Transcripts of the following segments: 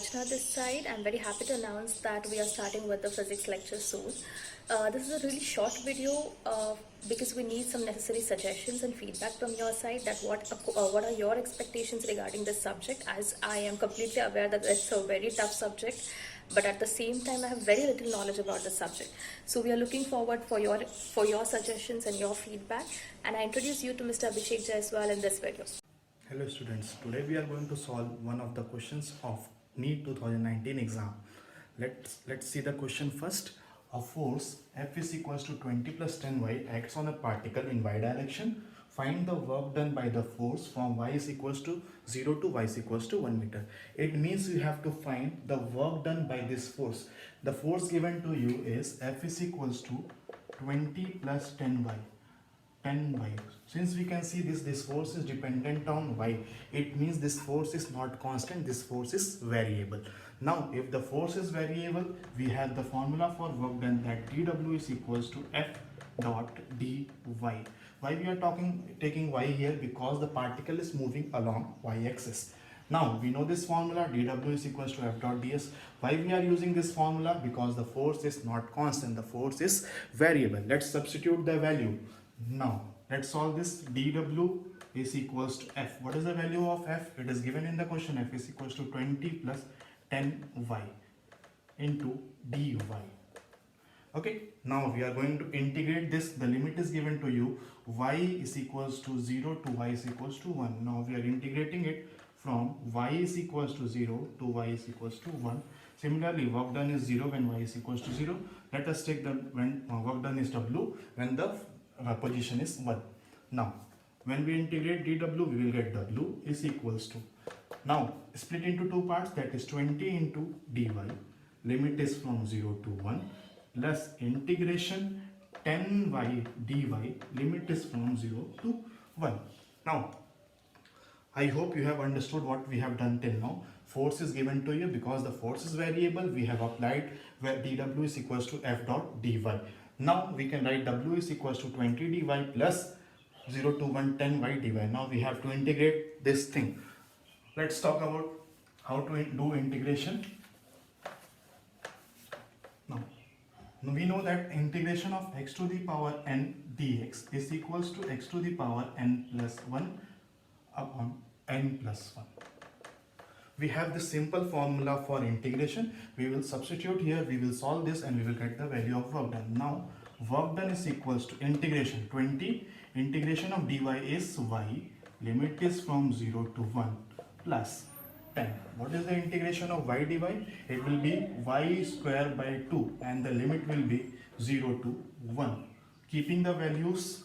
Rachna this side. I'm very happy to announce that we are starting with the physics lecture soon. This is a really short video because we need some necessary suggestions and feedback from your side that what are your expectations regarding this subject, as I am completely aware that it's a very tough subject, but at the same time I have very little knowledge about the subject. So we are looking forward for your suggestions and your feedback, and I introduce you to Mr. Abhishek Jaiswal in this video. Hello students, today we are going to solve one of the questions of NEET 2019 exam. Let's see the question first. A force F is equals to 20 plus 10y acts on a particle in y direction. Find the work done by the force from y is equals to 0 to y is equals to 1 meter. It means you have to find the work done by this force. The force given to you is F is equals to 20 plus 10y. 10y. Since we can see this force is dependent on y, it means this force is not constant, this force is variable. Now if the force is variable, we have the formula for work done, that dw is equals to f dot dy. Why we are taking y here? Because the particle is moving along y-axis. Now we know this formula, dw is equals to f dot ds. Why we are using this formula? Because the force is not constant, the force is variable. Let's substitute the value. Now let's solve this. dw is equals to f. What is the value of f? It is given in the question. F is equals to 20 plus 10y into dy. Okay, now we are going to integrate this. The limit is given to you. Y is equals to 0 to y is equals to 1. Now we are integrating it from y is equals to 0 to y is equals to 1. Similarly, work done is 0 when y is equals to 0. Let us take the when work done is w when the position is 1. Now when we integrate dw, we will get w is equals to, now split into two parts, that is 20 into dy, limit is from 0 to 1, plus integration 10y dy, limit is from 0 to 1. Now I hope you have understood what we have done till now. Force is given to you. Because the force is variable, we have applied where dw is equals to f dot dy. Now we can write w is equals to 20 dy plus 0 to 1 10y dy. Now we have to integrate this thing. Let's talk about how to do integration. Now we know that integration of x to the power n dx is equals to x to the power n plus 1 upon n plus 1. We have this simple formula for integration. We will substitute here, we will solve this, and we will get the value of work done. Now work done is equals to integration 20, integration of dy is y, limit is from 0 to 1, plus 10. What is the integration of y dy? It will be y square by 2 and the limit will be 0 to 1. Keeping the values,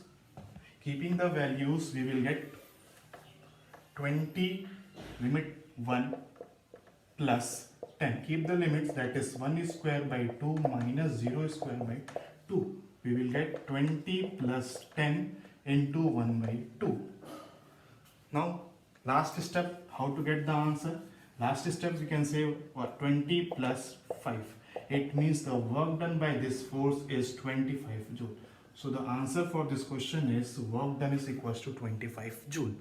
we will get 20 limit 1 plus 10. Keep the limits, that is 1 square by 2 minus 0 square by 2. We will get 20 plus 10 into 1 by 2. Now last step, how to get the answer? Last step we can say what, 20 plus 5. It means the work done by this force is 25 joule. So the answer for this question is work done is equals to 25 joule.